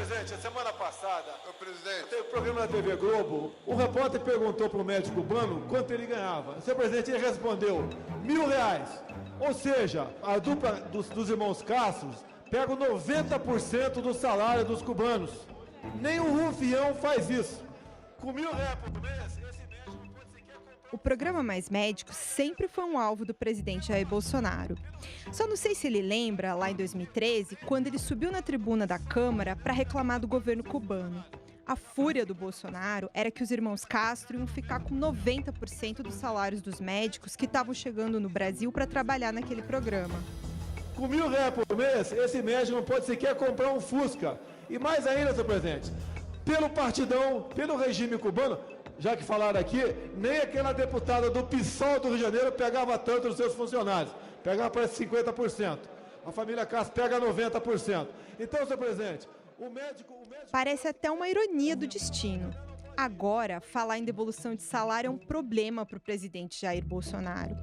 presidente, a semana passada, presidente, teve um programa na TV Globo, o repórter perguntou para o médico cubano quanto ele ganhava. Senhor presidente, ele respondeu R$1.000. Ou seja, a dupla dos irmãos Castros pega 90% do salário dos cubanos. Nem o Rufião faz isso. Com R$1.000 por mês, esse médico pode sequer comprar... O programa Mais Médicos sempre foi um alvo do presidente Jair Bolsonaro. Só não sei se ele lembra, lá em 2013, quando ele subiu na tribuna da Câmara para reclamar do governo cubano. A fúria do Bolsonaro era que os irmãos Castro iam ficar com 90% dos salários dos médicos que estavam chegando no Brasil para trabalhar naquele programa. Com R$1.000 por mês, esse médico não pode sequer comprar um Fusca. E mais ainda, senhor presidente, pelo partidão, pelo regime cubano, já que falaram aqui, nem aquela deputada do PSOL do Rio de Janeiro pegava tanto dos seus funcionários. Pegava parece 50%. A família Castro pega 90%. Então, senhor presidente, o médico... Parece até uma ironia do destino. Agora, falar em devolução de salário é um problema para o presidente Jair Bolsonaro.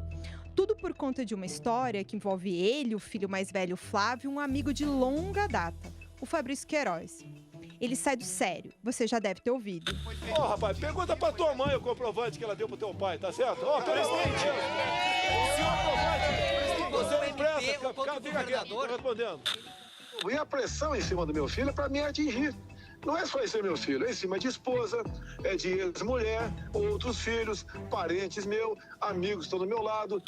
Tudo por conta de uma história que envolve ele, o filho mais velho Flávio e um amigo de longa data, o Fabrício Queiroz. Ele sai do sério, você já deve ter ouvido. Rapaz, pergunta pra tua mãe o comprovante que ela deu pro teu pai, tá certo? Presidente! O senhor comprovante, você empresta, fica aqui, tô respondendo. E a pressão em cima do meu filho é pra me atingir. Não é só em cima do meu filho, é em cima de esposa, é de ex-mulher, outros filhos, parentes meus, amigos estão do meu lado.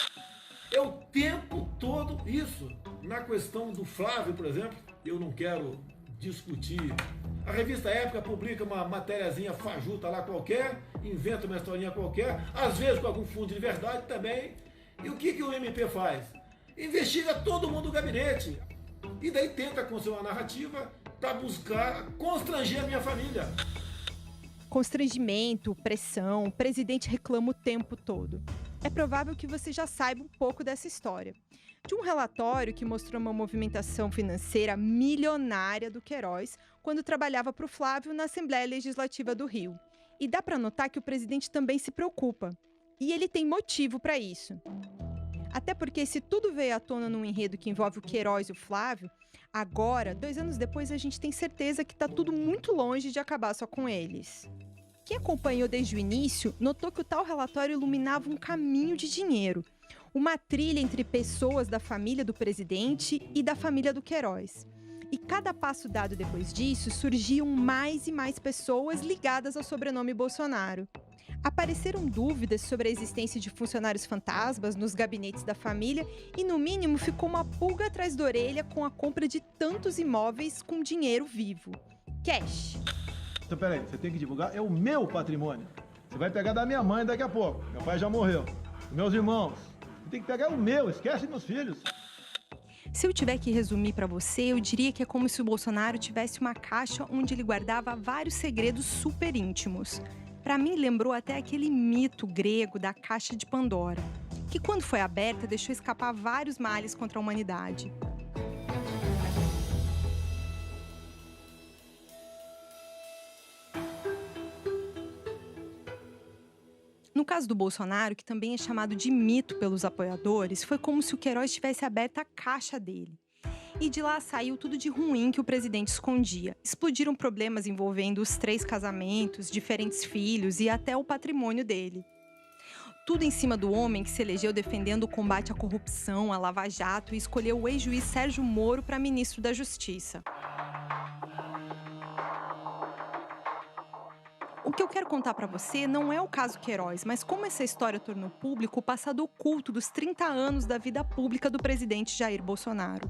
É o tempo todo isso. Na questão do Flávio, por exemplo, eu não quero discutir. A revista Época publica uma matériazinha fajuta lá qualquer, inventa uma historinha qualquer, às vezes com algum fundo de verdade também. E o que o MP faz? Investiga todo mundo do gabinete. E daí tenta construir uma narrativa para buscar constranger a minha família. Constrangimento, pressão, o presidente reclama o tempo todo. É provável que você já saiba um pouco dessa história. De um relatório que mostrou uma movimentação financeira milionária do Queiroz quando trabalhava para o Flávio na Assembleia Legislativa do Rio. E dá para notar que o presidente também se preocupa. E ele tem motivo para isso. Até porque se tudo veio à tona num enredo que envolve o Queiroz e o Flávio, agora, 2 anos depois, a gente tem certeza que está tudo muito longe de acabar só com eles. Quem acompanhou desde o início notou que o tal relatório iluminava um caminho de dinheiro, uma trilha entre pessoas da família do presidente e da família do Queiroz. E cada passo dado depois disso, surgiam mais e mais pessoas ligadas ao sobrenome Bolsonaro. Apareceram dúvidas sobre a existência de funcionários fantasmas nos gabinetes da família e, no mínimo, ficou uma pulga atrás da orelha com a compra de tantos imóveis com dinheiro vivo. Cash. Então, peraí, você tem que divulgar, é o meu patrimônio. Você vai pegar da minha mãe daqui a pouco. Meu pai já morreu. Meus irmãos. Você tem que pegar o meu, esquece meus filhos. Se eu tiver que resumir para você, eu diria que é como se o Bolsonaro tivesse uma caixa onde ele guardava vários segredos super íntimos. Para mim, lembrou até aquele mito grego da caixa de Pandora, que quando foi aberta deixou escapar vários males contra a humanidade. No caso do Bolsonaro, que também é chamado de mito pelos apoiadores, foi como se o Queiroz tivesse aberto a caixa dele. E de lá saiu tudo de ruim que o presidente escondia. Explodiram problemas envolvendo os 3 casamentos, diferentes filhos e até o patrimônio dele. Tudo em cima do homem que se elegeu defendendo o combate à corrupção, à Lava Jato e escolheu o ex-juiz Sérgio Moro para ministro da Justiça. O que eu quero contar para você não é o caso Queiroz, mas como essa história tornou público o passado oculto dos 30 anos da vida pública do presidente Jair Bolsonaro.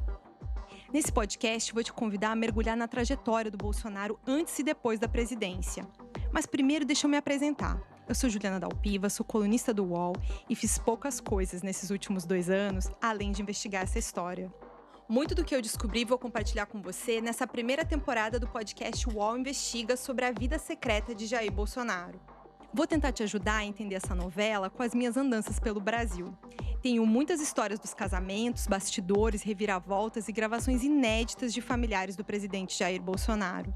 Nesse podcast, vou te convidar a mergulhar na trajetória do Bolsonaro antes e depois da presidência. Mas primeiro, deixa eu me apresentar. Eu sou Juliana Dalpiva, sou colunista do UOL e fiz poucas coisas nesses últimos 2 anos, além de investigar essa história. Muito do que eu descobri vou compartilhar com você nessa primeira temporada do podcast UOL Investiga sobre a vida secreta de Jair Bolsonaro. Vou tentar te ajudar a entender essa novela com as minhas andanças pelo Brasil. Tenho muitas histórias dos casamentos, bastidores, reviravoltas e gravações inéditas de familiares do presidente Jair Bolsonaro.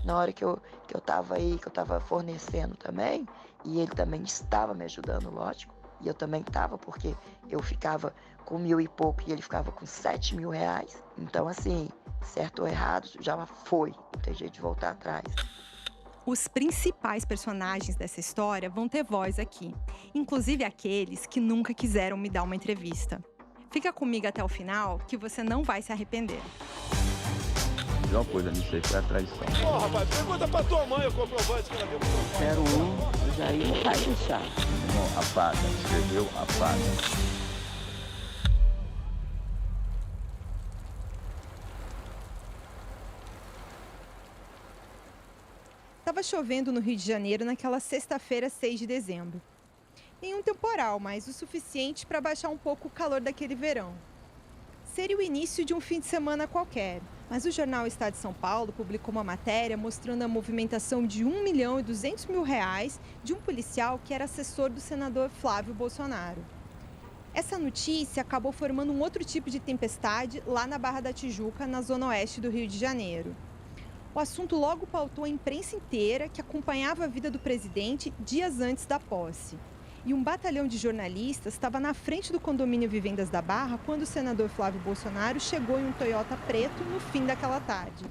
Na hora que eu tava aí, que eu tava fornecendo também, e ele também estava me ajudando, lógico, e eu também estava, porque eu ficava com 1.000 e pouco e ele ficava com 7 mil reais. Então, assim, certo ou errado, já foi. Não tem jeito de voltar atrás. Os principais personagens dessa história vão ter voz aqui, inclusive aqueles que nunca quiseram me dar uma entrevista. Fica comigo até o final, que você não vai se arrepender. A melhor coisa nisso aí foi a traição. Rapaz, pergunta pra tua mãe o comprovante que ela deu pro meu pai. 01, Jair não vai deixar. Não, apaga, escreveu, apaga. Estava chovendo no Rio de Janeiro naquela sexta-feira, 6 de dezembro. Nenhum temporal, mas o suficiente para baixar um pouco o calor daquele verão. Seria o início de um fim de semana qualquer, mas o jornal Estado de São Paulo publicou uma matéria mostrando a movimentação de R$1.200.000 de um policial que era assessor do senador Flávio Bolsonaro. Essa notícia acabou formando um outro tipo de tempestade lá na Barra da Tijuca, na zona oeste do Rio de Janeiro. O assunto logo pautou a imprensa inteira que acompanhava a vida do presidente dias antes da posse. E um batalhão de jornalistas estava na frente do condomínio Vivendas da Barra quando o senador Flávio Bolsonaro chegou em um Toyota preto no fim daquela tarde.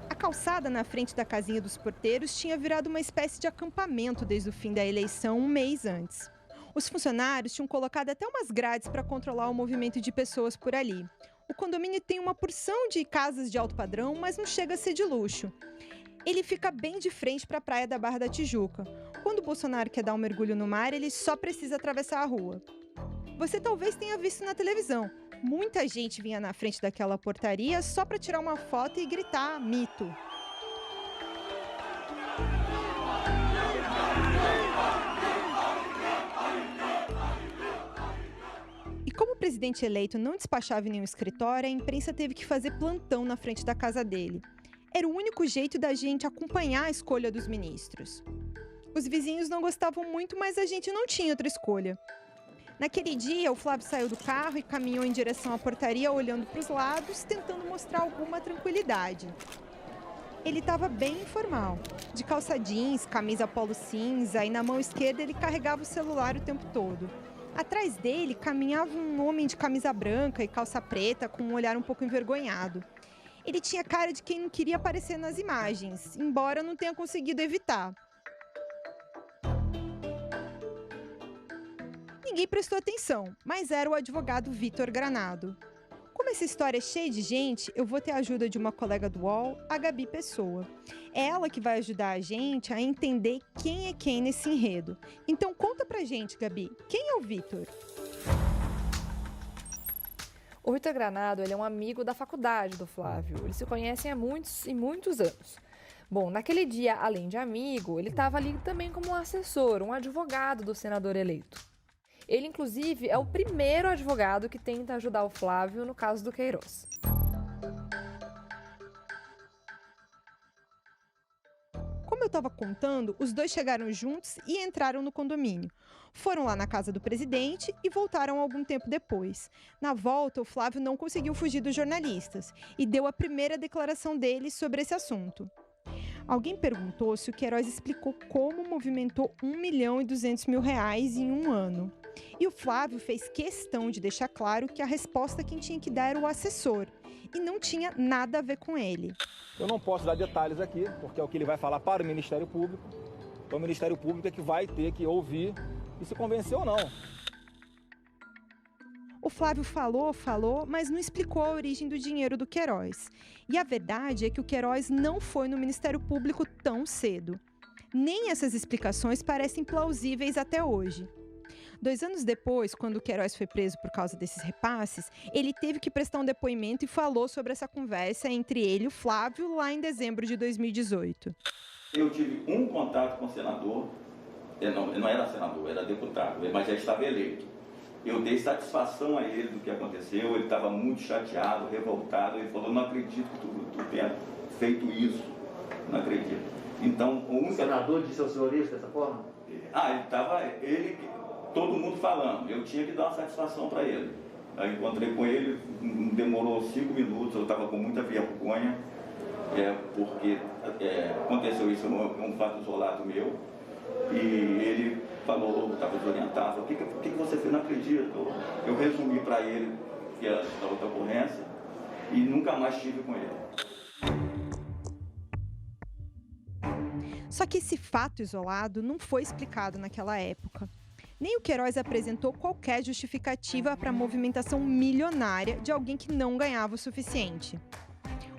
A calçada na frente da casinha dos porteiros tinha virado uma espécie de acampamento desde o fim da eleição, um mês antes. Os funcionários tinham colocado até umas grades para controlar o movimento de pessoas por ali. O condomínio tem uma porção de casas de alto padrão, mas não chega a ser de luxo. Ele fica bem de frente para a praia da Barra da Tijuca. Quando o Bolsonaro quer dar um mergulho no mar, ele só precisa atravessar a rua. Você talvez tenha visto na televisão. Muita gente vinha na frente daquela portaria só para tirar uma foto e gritar mito. E como o presidente eleito não despachava em nenhum escritório, a imprensa teve que fazer plantão na frente da casa dele. Era o único jeito da gente acompanhar a escolha dos ministros. Os vizinhos não gostavam muito, mas a gente não tinha outra escolha. Naquele dia, o Flávio saiu do carro e caminhou em direção à portaria, olhando para os lados, tentando mostrar alguma tranquilidade. Ele estava bem informal, de calça jeans, camisa polo cinza e na mão esquerda ele carregava o celular o tempo todo. Atrás dele caminhava um homem de camisa branca e calça preta com um olhar um pouco envergonhado. Ele tinha cara de quem não queria aparecer nas imagens, embora não tenha conseguido evitar. Ninguém prestou atenção, mas era o advogado Vitor Granado. Como essa história é cheia de gente, eu vou ter a ajuda de uma colega do UOL, a Gabi Pessoa. É ela que vai ajudar a gente a entender quem é quem nesse enredo. Então conta pra gente, Gabi, quem é o Vitor? O Vitor Granado, ele é um amigo da faculdade do Flávio. Eles se conhecem há muitos e muitos anos. Bom, naquele dia, além de amigo, ele estava ali também como um assessor, um advogado do senador eleito. Ele, inclusive, é o primeiro advogado que tenta ajudar o Flávio no caso do Queiroz. Como eu estava contando, os dois chegaram juntos e entraram no condomínio. Foram lá na casa do presidente e voltaram algum tempo depois. Na volta, o Flávio não conseguiu fugir dos jornalistas e deu a primeira declaração dele sobre esse assunto. Alguém perguntou se o Queiroz explicou como movimentou R$1.200.000 em um ano. E o Flávio fez questão de deixar claro que a resposta quem tinha que dar era o assessor, e não tinha nada a ver com ele. Eu não posso dar detalhes aqui, porque é o que ele vai falar para o Ministério Público. Então o Ministério Público é que vai ter que ouvir e se convencer ou não. O Flávio falou, mas não explicou a origem do dinheiro do Queiroz. E a verdade é que o Queiroz não foi no Ministério Público tão cedo. Nem essas explicações parecem plausíveis até hoje. 2 anos depois, quando o Queiroz foi preso por causa desses repasses, ele teve que prestar um depoimento e falou sobre essa conversa entre ele e o Flávio lá em dezembro de 2018. Eu tive um contato com o senador, ele não era senador, era deputado, mas já estava eleito. Eu dei satisfação a ele do que aconteceu, ele estava muito chateado, revoltado, ele falou, não acredito que tu tenha feito isso, não acredito. Então, o senador disse ao senhor isso dessa forma? Todo mundo falando, eu tinha que dar uma satisfação para ele. Aí encontrei com ele, demorou 5 minutos, eu estava com muita vergonha, porque aconteceu isso, um fato isolado meu, e ele falou, estava desorientado, o que você fez? Não acredito. Eu resumi para ele que era da outra ocorrência e nunca mais estive com ele. Só que esse fato isolado não foi explicado naquela época. Nem o Queiroz apresentou qualquer justificativa para a movimentação milionária de alguém que não ganhava o suficiente.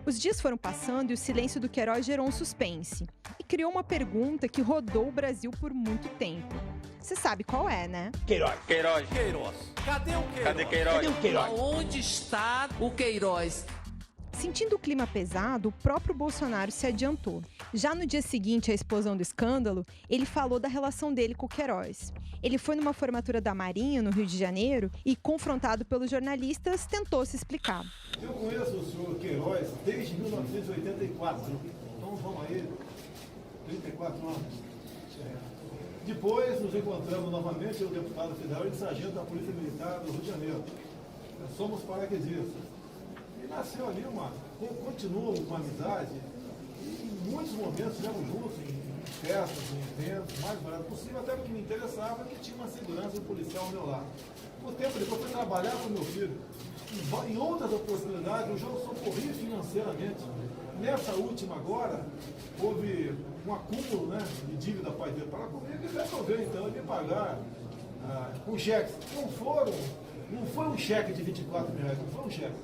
Os dias foram passando e o silêncio do Queiroz gerou um suspense e criou uma pergunta que rodou o Brasil por muito tempo. Você sabe qual é, né? Queiroz. Cadê o Queiroz? Cadê Queiroz? Onde está o Queiroz? Sentindo o clima pesado, o próprio Bolsonaro se adiantou. Já no dia seguinte à explosão do escândalo, ele falou da relação dele com o Queiroz. Ele foi numa formatura da Marinha, no Rio de Janeiro, e, confrontado pelos jornalistas, tentou se explicar. Eu conheço o senhor Queiroz desde 1984, então vamos aí, 34 anos. Depois nos encontramos novamente, eu, deputado federal e sargento da Polícia Militar do Rio de Janeiro. Nós somos paraquedistas. E nasceu ali continua uma amizade, e em muitos momentos estivemos juntos, em festas, em eventos, mais barato possível, até porque me interessava que tinha uma segurança policial ao meu lado. Por tempo depois fui trabalhar com meu filho. Em outras oportunidades, eu já o socorri financeiramente. Nessa última agora, houve um acúmulo, né, de dívida pai dele para comigo e resolveu então me pagar com cheques. Não foi um cheque de 24 mil reais, não foi um cheque.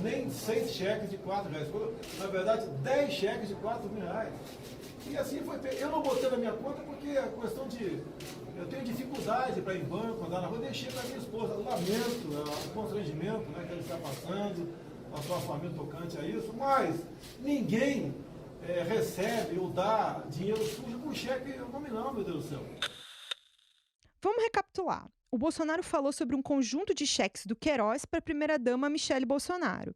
Nem 6 cheques de 4 reais. Foram, na verdade, 10 cheques de 4 mil reais. E assim foi. Eu não botei na minha conta porque a questão de... Eu tenho dificuldade para ir em banco, andar na rua, deixei para minha esposa. Lamento o constrangimento, né, que ele está passando, a sua família tocante a isso, mas ninguém recebe ou dá dinheiro sujo com cheque nominal, meu Deus do céu. Vamos recapitular. O Bolsonaro falou sobre um conjunto de cheques do Queiroz para a primeira-dama Michele Bolsonaro.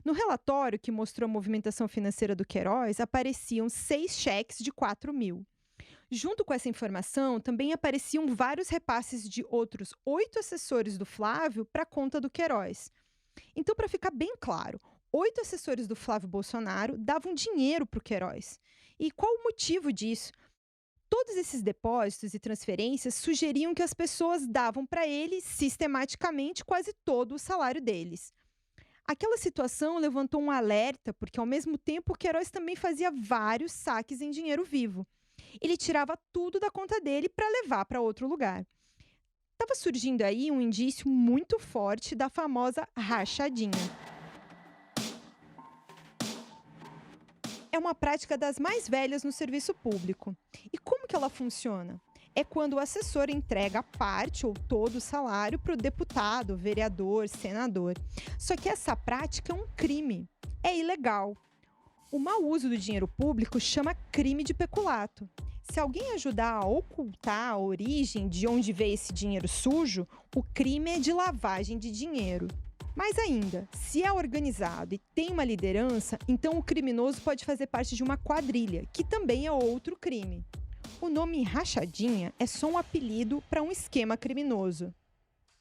No relatório que mostrou a movimentação financeira do Queiroz, apareciam 6 cheques de 4 mil. Junto com essa informação, também apareciam vários repasses de outros 8 assessores do Flávio para a conta do Queiroz. Então, para ficar bem claro, 8 assessores do Flávio Bolsonaro davam dinheiro para o Queiroz. E qual o motivo disso? Todos esses depósitos e transferências sugeriam que as pessoas davam para ele, sistematicamente, quase todo o salário deles. Aquela situação levantou um alerta, porque, ao mesmo tempo, o Queiroz também fazia vários saques em dinheiro vivo. Ele tirava tudo da conta dele para levar para outro lugar. Estava surgindo aí um indício muito forte da famosa rachadinha. É uma prática das mais velhas no serviço público. E como que ela funciona? É quando o assessor entrega parte ou todo o salário para o deputado, vereador, senador. Só que essa prática é um crime. É ilegal. O mau uso do dinheiro público chama crime de peculato. Se alguém ajudar a ocultar a origem de onde veio esse dinheiro sujo, o crime é de lavagem de dinheiro. Mais ainda, se é organizado e tem uma liderança, então o criminoso pode fazer parte de uma quadrilha, que também é outro crime. O nome rachadinha é só um apelido para um esquema criminoso.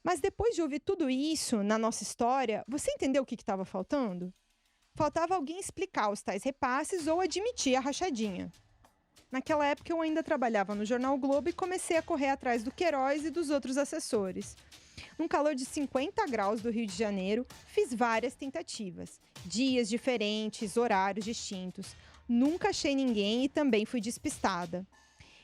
Mas depois de ouvir tudo isso na nossa história, você entendeu o que estava faltando? Faltava alguém explicar os tais repasses ou admitir a rachadinha. Naquela época eu ainda trabalhava no Jornal o Globo e comecei a correr atrás do Queiroz e dos outros assessores. Num calor de 50 graus do Rio de Janeiro, fiz várias tentativas. Dias diferentes, horários distintos. Nunca achei ninguém e também fui despistada.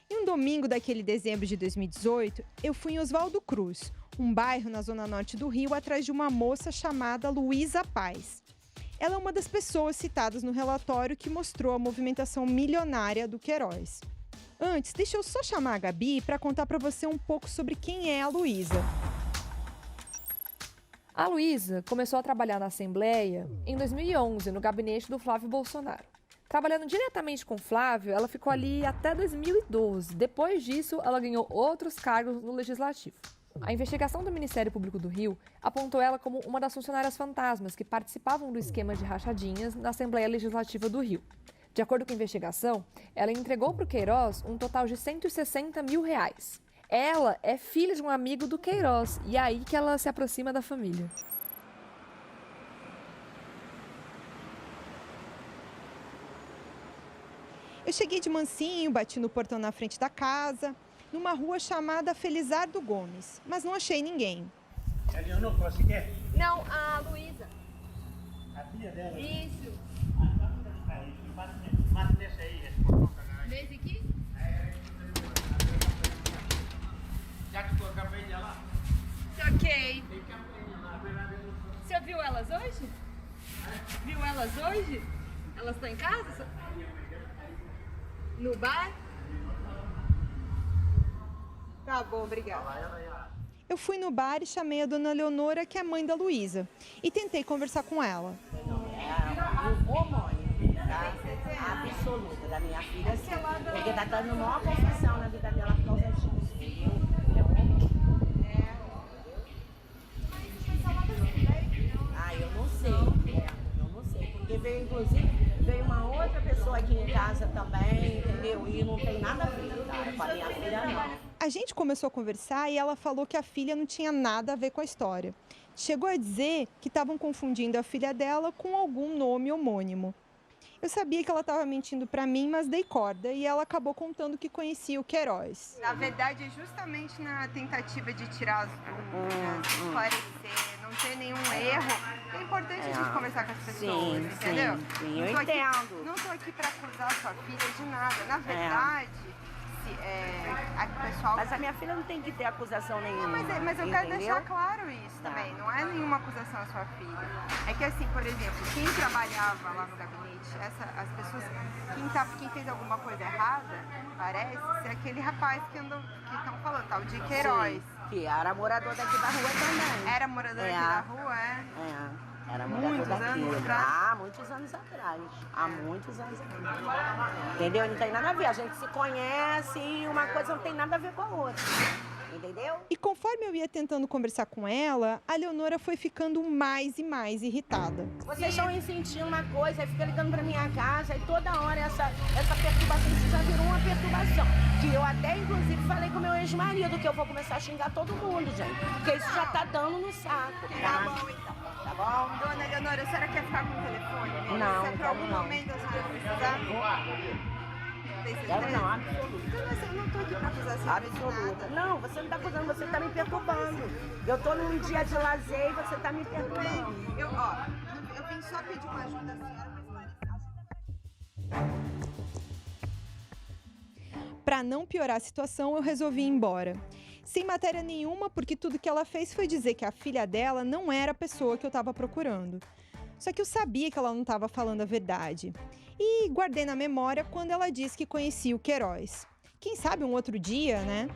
Em um domingo daquele dezembro de 2018, eu fui em Oswaldo Cruz, um bairro na zona norte do Rio, atrás de uma moça chamada Luísa Paz. Ela é uma das pessoas citadas no relatório que mostrou a movimentação milionária do Queiroz. Antes, deixa eu só chamar a Gabi para contar para você um pouco sobre quem é a Luísa. A Luísa começou a trabalhar na Assembleia em 2011, no gabinete do Flávio Bolsonaro. Trabalhando diretamente com Flávio, ela ficou ali até 2012. Depois disso, ela ganhou outros cargos no Legislativo. A investigação do Ministério Público do Rio apontou ela como uma das funcionárias fantasmas que participavam do esquema de rachadinhas na Assembleia Legislativa do Rio. De acordo com a investigação, ela entregou para o Queiroz um total de R$160 mil. Ela é filha de um amigo do Queiroz e é aí que ela se aproxima da família. Eu cheguei de mansinho, bati no portão na frente da casa, numa rua chamada Felizardo Gomes, mas não achei ninguém. É a Leonor que você quer? Não, a Luísa. A filha dela? Isso. Mata nessa aí. Nesse aqui? Já que tu acabei de lá? Ok. Você viu elas hoje? Viu elas hoje? Elas estão em casa? No bar? Tá bom, obrigada. Eu fui no bar e chamei a dona Leonora, que é a mãe da Luísa, e tentei conversar com ela. O hormônio, tá? Absoluta da minha filha, sim. Porque tá dando maior confusão na vida dela por causa disso, entendeu? É hormônio. Ah, eu não sei, porque veio, inclusive, veio uma outra pessoa aqui em casa também, entendeu? E não tem nada a ver, cara, com a minha filha, não. A gente começou a conversar e ela falou que a filha não tinha nada a ver com a história. Chegou a dizer que estavam confundindo a filha dela com algum nome homônimo. Eu sabia que ela estava mentindo para mim, mas dei corda e ela acabou contando que conhecia o Queiroz. Na verdade, é justamente na tentativa de tirar as dúvidas, esclarecer, não ter nenhum erro. É importante a gente conversar com as pessoas, entendeu? Sim, eu entendo. Não estou aqui para acusar sua filha de nada. Na verdade, o pessoal... Mas a minha filha não tem que ter acusação nenhuma. Mas eu quero deixar claro isso também. Não é nenhuma acusação à sua filha. É que assim, por exemplo, quem trabalhava lá no gabinete, as pessoas, quem fez alguma coisa errada, parece ser aquele rapaz que estão falando, tal de Queiroz. Sim, que era morador daqui da rua também. Era morador aqui da rua, Era morador muitos daqui. anos atrás? Há muitos anos atrás. Há muitos anos atrás. Entendeu? Não tem nada a ver. A gente se conhece e uma coisa não tem nada a ver com a outra. Entendeu? E conforme eu ia tentando conversar com ela, a Leonora foi ficando mais e mais irritada. Vocês estão aí sentindo uma coisa, aí fica ligando pra minha casa, e toda hora essa perturbação, isso já virou uma perturbação. Que eu até, inclusive, falei com o meu ex-marido que eu vou começar a xingar todo mundo, gente. Porque isso já tá dando no saco. Tá bom, então. Tá bom? Dona Leonora, a senhora quer ficar com o telefone mesmo? Não, Se é pra algum não. momento a senhora precisar? Tem certeza? Não, absoluto. Então, assim, eu não tô aqui pra acusar a senhora de nada. Não, você não tá acusando, você tá me perturbando. Eu tô num dia de lazer e você tá me perturbando. Eu vim só pedir uma ajuda à senhora pra esclarecer. Para não piorar a situação, eu resolvi ir embora. Sem matéria nenhuma, porque tudo que ela fez foi dizer que a filha dela não era a pessoa que eu estava procurando. Só que eu sabia que ela não estava falando a verdade. E guardei na memória quando ela disse que conhecia o Queiroz. Quem sabe um outro dia, né?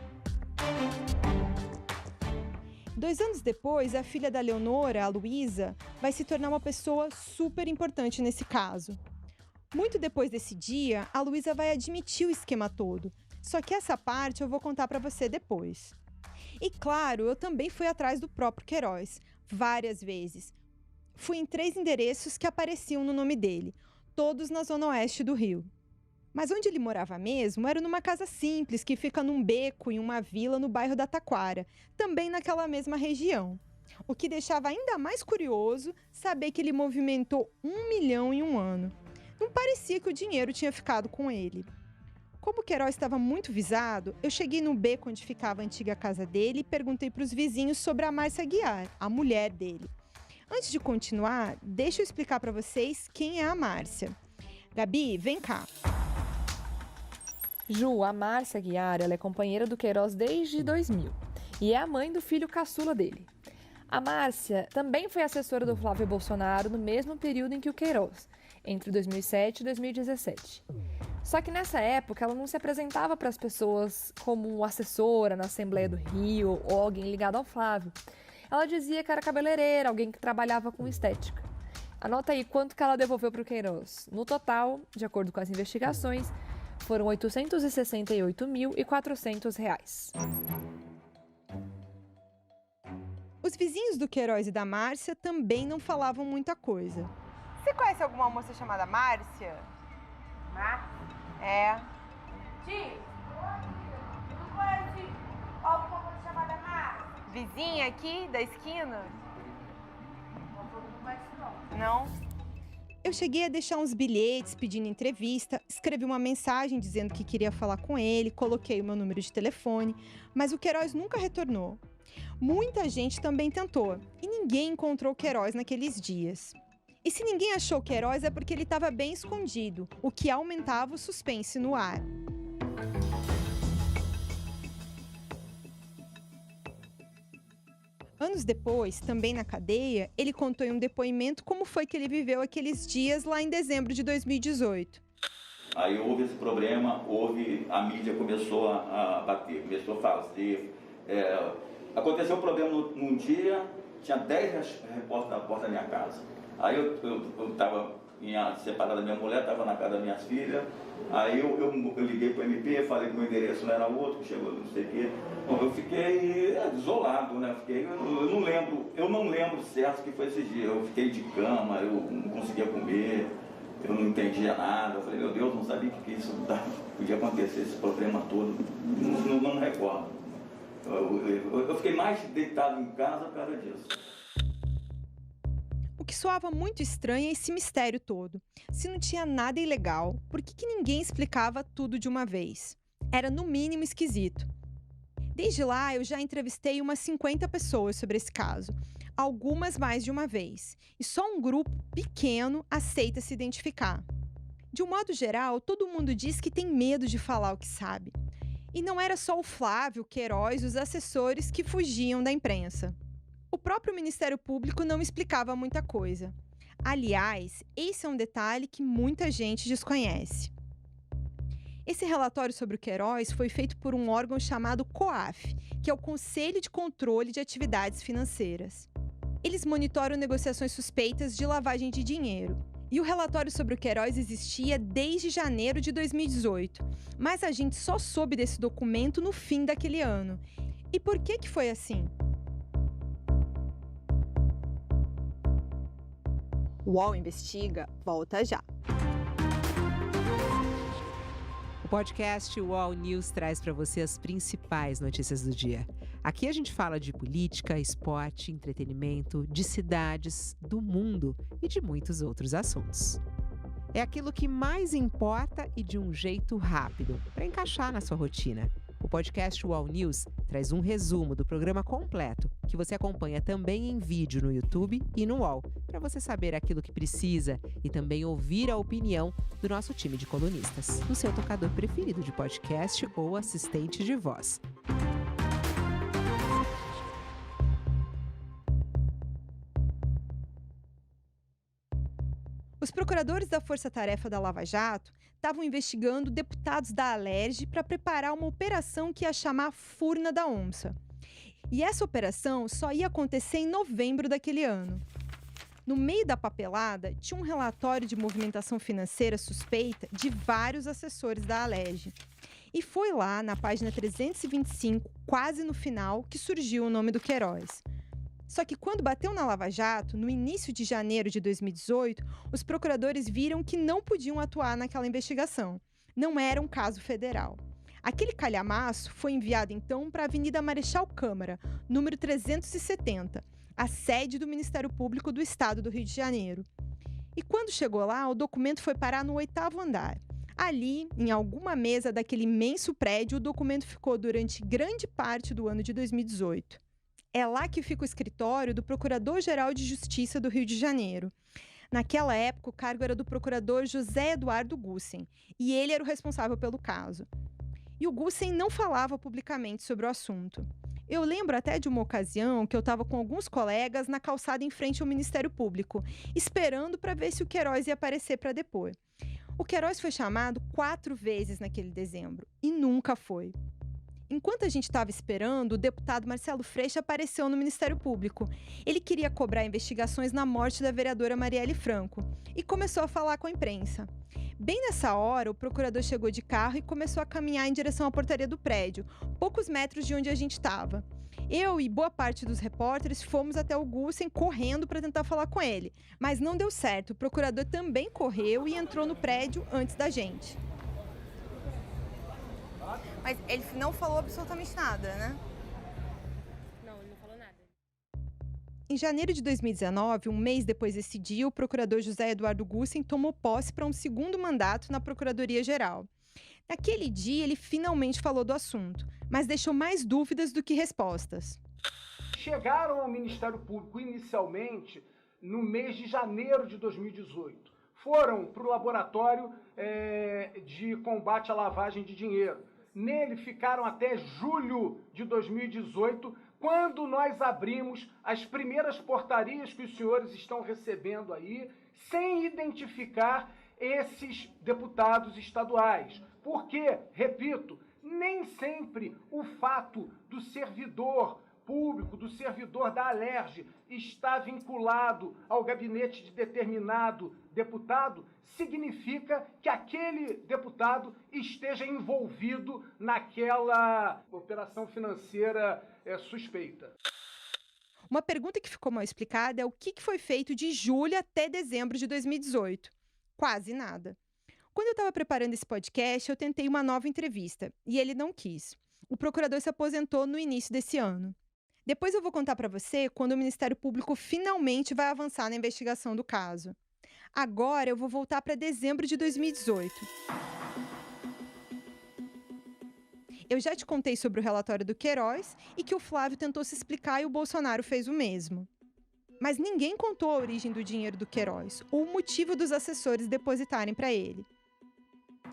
2 anos depois, a filha da Leonora, a Luísa, vai se tornar uma pessoa super importante nesse caso. Muito depois desse dia, a Luísa vai admitir o esquema todo. Só que essa parte eu vou contar para você depois. E claro, eu também fui atrás do próprio Queiroz, várias vezes. Fui em 3 endereços que apareciam no nome dele, todos na zona oeste do Rio. Mas onde ele morava mesmo era numa casa simples que fica num beco em uma vila no bairro da Taquara, também naquela mesma região. O que deixava ainda mais curioso saber que ele movimentou 1 milhão em um ano. Não parecia que o dinheiro tinha ficado com ele. Como o Queiroz estava muito visado, eu cheguei no beco onde ficava a antiga casa dele e perguntei para os vizinhos sobre a Márcia Aguiar, a mulher dele. Antes de continuar, deixa eu explicar para vocês quem é a Márcia. Gabi, vem cá. Ju, a Márcia Aguiar, ela é companheira do Queiroz desde 2000 e é a mãe do filho caçula dele. A Márcia também foi assessora do Flávio Bolsonaro no mesmo período em que o Queiroz, entre 2007 e 2017. Só que nessa época ela não se apresentava para as pessoas como assessora na Assembleia do Rio ou alguém ligado ao Flávio. Ela dizia que era cabeleireira, alguém que trabalhava com estética. Anota aí quanto que ela devolveu para o Queiroz. No total, de acordo com as investigações, foram R$ 868.400. Os vizinhos do Queiroz e da Márcia também não falavam muita coisa. Você conhece alguma moça chamada Márcia? Márcia? É. Tio, não conhece alguma coisa chamada Márcia? Vizinha aqui da esquina? Não conhece não. Não? Eu cheguei a deixar uns bilhetes pedindo entrevista, escrevi uma mensagem dizendo que queria falar com ele, coloquei o meu número de telefone, mas o Queiroz nunca retornou. Muita gente também tentou, e ninguém encontrou o Queiroz naqueles dias. E se ninguém achou o Queiroz é porque ele estava bem escondido, o que aumentava o suspense no ar. Anos depois, também na cadeia, ele contou em um depoimento como foi que ele viveu aqueles dias lá em dezembro de 2018. Aí houve esse problema, a mídia começou a bater, começou a fazer. Aconteceu um problema num dia, tinha 10 repórteres na porta da minha casa. Aí eu estava separado da minha mulher, estava na casa das minhas filhas. Aí eu liguei para o MP, falei que o meu endereço não era outro, que chegou não sei o quê. Bom, eu fiquei isolado, né? Eu não lembro certo que foi esse dia. Eu fiquei de cama, eu não conseguia comer, eu não entendia nada. Eu falei, meu Deus, não sabia que isso podia acontecer, esse problema todo. Não recordo. Eu fiquei mais deitado em casa por causa disso. O que soava muito estranho é esse mistério todo. Se não tinha nada ilegal, por que ninguém explicava tudo de uma vez? Era no mínimo esquisito. Desde lá, eu já entrevistei umas 50 pessoas sobre esse caso, algumas mais de uma vez, e só um grupo pequeno aceita se identificar. De um modo geral, todo mundo diz que tem medo de falar o que sabe. E não era só o Flávio, o Queiroz e os assessores que fugiam da imprensa. O próprio Ministério Público não explicava muita coisa. Aliás, esse é um detalhe que muita gente desconhece. Esse relatório sobre o Queiroz foi feito por um órgão chamado COAF, que é o Conselho de Controle de Atividades Financeiras. Eles monitoram negociações suspeitas de lavagem de dinheiro. E o relatório sobre o Queiroz existia desde janeiro de 2018, mas a gente só soube desse documento no fim daquele ano. E por que foi assim? O UOL Investiga volta já. O podcast UOL News traz para você as principais notícias do dia. Aqui a gente fala de política, esporte, entretenimento, de cidades, do mundo e de muitos outros assuntos. É aquilo que mais importa e de um jeito rápido, para encaixar na sua rotina. O podcast UOL News traz um resumo do programa completo, que você acompanha também em vídeo no YouTube e no UOL, para você saber aquilo que precisa e também ouvir a opinião do nosso time de colunistas, no seu tocador preferido de podcast ou assistente de voz. Os procuradores da Força Tarefa da Lava Jato estavam investigando deputados da Alerj para preparar uma operação que ia chamar Furna da Onça. E essa operação só ia acontecer em novembro daquele ano. No meio da papelada, tinha um relatório de movimentação financeira suspeita de vários assessores da Alerj. E foi lá, na página 325, quase no final, que surgiu o nome do Queiroz. Só que quando bateu na Lava Jato, no início de janeiro de 2018, os procuradores viram que não podiam atuar naquela investigação. Não era um caso federal. Aquele calhamaço foi enviado então para a Avenida Marechal Câmara, número 370, a sede do Ministério Público do Estado do Rio de Janeiro. E quando chegou lá, o documento foi parar no 8º andar. Ali, em alguma mesa daquele imenso prédio, o documento ficou durante grande parte do ano de 2018. É lá que fica o escritório do Procurador-Geral de Justiça do Rio de Janeiro. Naquela época, o cargo era do procurador José Eduardo Gussen, e ele era o responsável pelo caso. E o Gussen não falava publicamente sobre o assunto. Eu lembro até de uma ocasião que eu estava com alguns colegas na calçada em frente ao Ministério Público, esperando para ver se o Queiroz ia aparecer para depor. O Queiroz foi chamado 4 vezes naquele dezembro, e nunca foi. Enquanto a gente estava esperando, o deputado Marcelo Freixo apareceu no Ministério Público. Ele queria cobrar investigações na morte da vereadora Marielle Franco e começou a falar com a imprensa. Bem nessa hora, o procurador chegou de carro e começou a caminhar em direção à portaria do prédio, poucos metros de onde a gente estava. Eu e boa parte dos repórteres fomos até o Gussen correndo para tentar falar com ele, mas não deu certo. O procurador também correu e entrou no prédio antes da gente. Mas ele não falou absolutamente nada, né? Não, ele não falou nada. Em janeiro de 2019, um mês depois desse dia, o procurador José Eduardo Gussen tomou posse para um segundo mandato na Procuradoria-Geral. Naquele dia, ele finalmente falou do assunto, mas deixou mais dúvidas do que respostas. Chegaram ao Ministério Público inicialmente no mês de janeiro de 2018. Foram para o laboratório de combate à lavagem de dinheiro. Nele ficaram até julho de 2018, quando nós abrimos as primeiras portarias que os senhores estão recebendo aí, sem identificar esses deputados estaduais. Porque, repito, nem sempre o fato do servidor público, do servidor da Alerj, está vinculado ao gabinete de determinado deputado, significa que aquele deputado esteja envolvido naquela operação financeira suspeita. Uma pergunta que ficou mal explicada é o que foi feito de julho até dezembro de 2018. Quase nada. Quando eu estava preparando esse podcast, eu tentei uma nova entrevista e ele não quis. O procurador se aposentou no início desse ano. Depois eu vou contar para você quando o Ministério Público finalmente vai avançar na investigação do caso. Agora eu vou voltar para dezembro de 2018. Eu já te contei sobre o relatório do Queiroz e que o Flávio tentou se explicar e o Bolsonaro fez o mesmo. Mas ninguém contou a origem do dinheiro do Queiroz ou o motivo dos assessores depositarem para ele.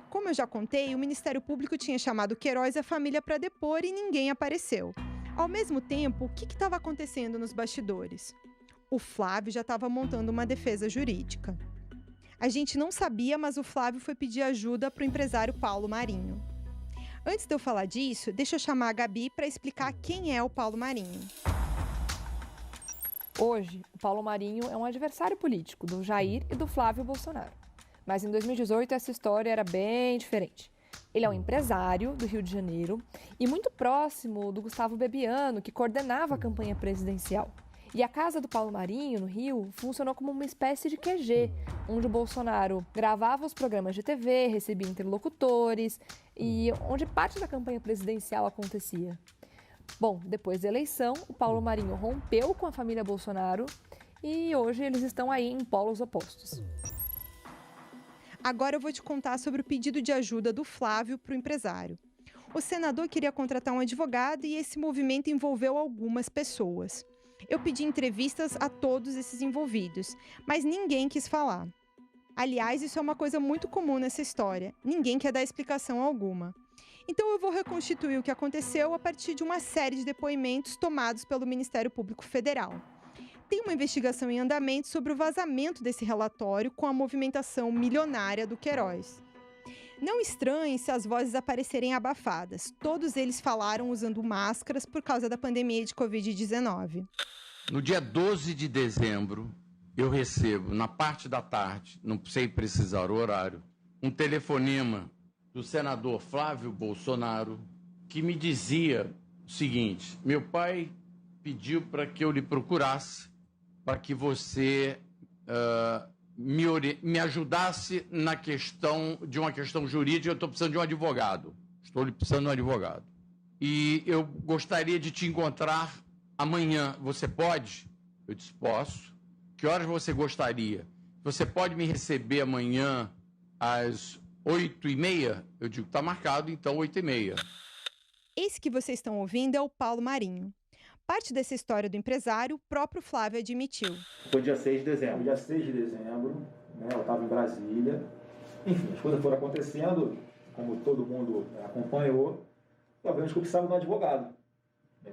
Como eu já contei, o Ministério Público tinha chamado o Queiroz e a família para depor e ninguém apareceu. Ao mesmo tempo, o que estava acontecendo nos bastidores? O Flávio já estava montando uma defesa jurídica. A gente não sabia, mas o Flávio foi pedir ajuda para o empresário Paulo Marinho. Antes de eu falar disso, deixa eu chamar a Gabi para explicar quem é o Paulo Marinho. Hoje, o Paulo Marinho é um adversário político do Jair e do Flávio Bolsonaro. Mas em 2018 essa história era bem diferente. Ele é um empresário do Rio de Janeiro e muito próximo do Gustavo Bebiano, que coordenava a campanha presidencial. E a casa do Paulo Marinho, no Rio, funcionou como uma espécie de QG, onde o Bolsonaro gravava os programas de TV, recebia interlocutores e onde parte da campanha presidencial acontecia. Bom, depois da eleição, o Paulo Marinho rompeu com a família Bolsonaro e hoje eles estão aí em polos opostos. Agora eu vou te contar sobre o pedido de ajuda do Flávio para o empresário. O senador queria contratar um advogado e esse movimento envolveu algumas pessoas. Eu pedi entrevistas a todos esses envolvidos, mas ninguém quis falar. Aliás, isso é uma coisa muito comum nessa história. Ninguém quer dar explicação alguma. Então eu vou reconstituir o que aconteceu a partir de uma série de depoimentos tomados pelo Ministério Público Federal. Tem uma investigação em andamento sobre o vazamento desse relatório com a movimentação milionária do Queiroz. Não estranhe se as vozes aparecerem abafadas. Todos eles falaram usando máscaras por causa da pandemia de Covid-19. No dia 12 de dezembro, eu recebo, na parte da tarde, não sei precisar o horário, um telefonema do senador Flávio Bolsonaro, que me dizia o seguinte: meu pai pediu para que eu lhe procurasse, para que você me ajudasse na questão de uma questão jurídica. Eu estou precisando de um advogado. Estou precisando de um advogado. E eu gostaria de te encontrar amanhã. Você pode? Eu disse, posso. Que horas você gostaria? Você pode me receber amanhã às 8h30? Eu digo, está marcado, então 8h30. Esse que vocês estão ouvindo é o Paulo Marinho. Parte dessa história do empresário, o próprio Flávio admitiu. Foi dia 6 de dezembro. Dia 6 de dezembro, né, eu estava em Brasília. Enfim, as coisas foram acontecendo, como todo mundo acompanhou. Obviamente que eu precisava de um advogado.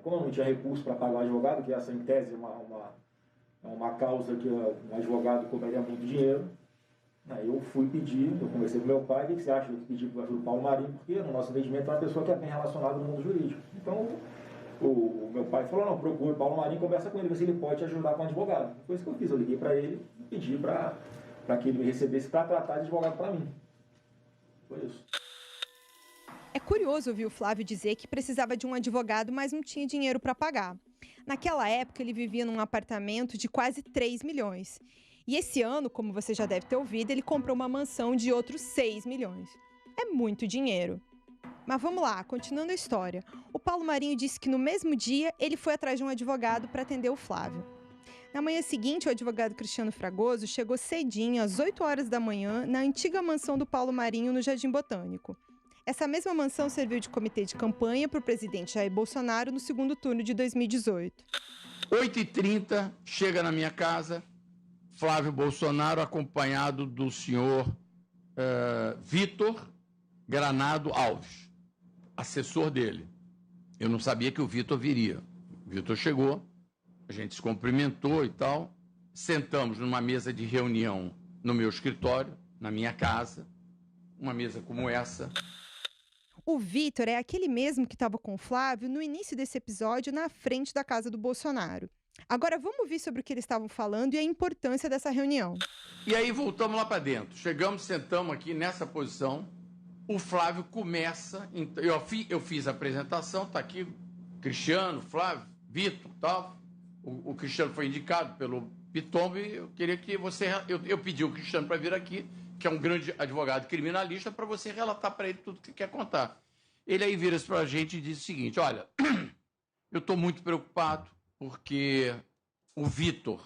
Como eu não tinha recurso para pagar o advogado, que essa em tese é uma causa que um advogado cobraria muito dinheiro, aí eu fui pedir, eu conversei com meu pai, o que você acha de pedir para o Paulo Marinho, porque no nosso entendimento é uma pessoa que é bem relacionada no mundo jurídico. Então, o meu pai falou, não, procure o Paulo Marinho, conversa com ele, ver se ele pode te ajudar com o advogado. Foi isso que eu fiz, eu liguei para ele e pedi para que ele me recebesse para tratar de advogado para mim. Foi isso. É curioso ouvir o Flávio dizer que precisava de um advogado, mas não tinha dinheiro para pagar. Naquela época, ele vivia num apartamento de quase 3 milhões. E esse ano, como você já deve ter ouvido, ele comprou uma mansão de outros 6 milhões. É muito dinheiro. Mas vamos lá, continuando a história. O Paulo Marinho disse que no mesmo dia ele foi atrás de um advogado para atender o Flávio. Na manhã seguinte, o advogado Cristiano Fragoso chegou cedinho, às 8 horas da manhã, na antiga mansão do Paulo Marinho, no Jardim Botânico. Essa mesma mansão serviu de comitê de campanha para o presidente Jair Bolsonaro no segundo turno de 2018. 8h30, chega na minha casa, Flávio Bolsonaro, acompanhado do senhor Vitor Granado Alves, assessor dele. Eu não sabia que o Vitor viria. O Vitor chegou, a gente se cumprimentou e tal, sentamos numa mesa de reunião no meu escritório, na minha casa, uma mesa como essa. O Vitor é aquele mesmo que estava com o Flávio no início desse episódio na frente da casa do Bolsonaro. Agora vamos ouvir sobre o que eles estavam falando e a importância dessa reunião. E aí voltamos lá para dentro. Chegamos, sentamos aqui nessa posição. O Flávio começa... Eu fiz a apresentação, está aqui Cristiano, Flávio, Vitor e tal. O Cristiano foi indicado pelo Pitombo e eu queria que você... Eu pedi o Cristiano para vir aqui, que é um grande advogado criminalista, para você relatar para ele tudo que quer contar. Ele aí vira-se para a gente e diz o seguinte: olha, eu estou muito preocupado porque o Vitor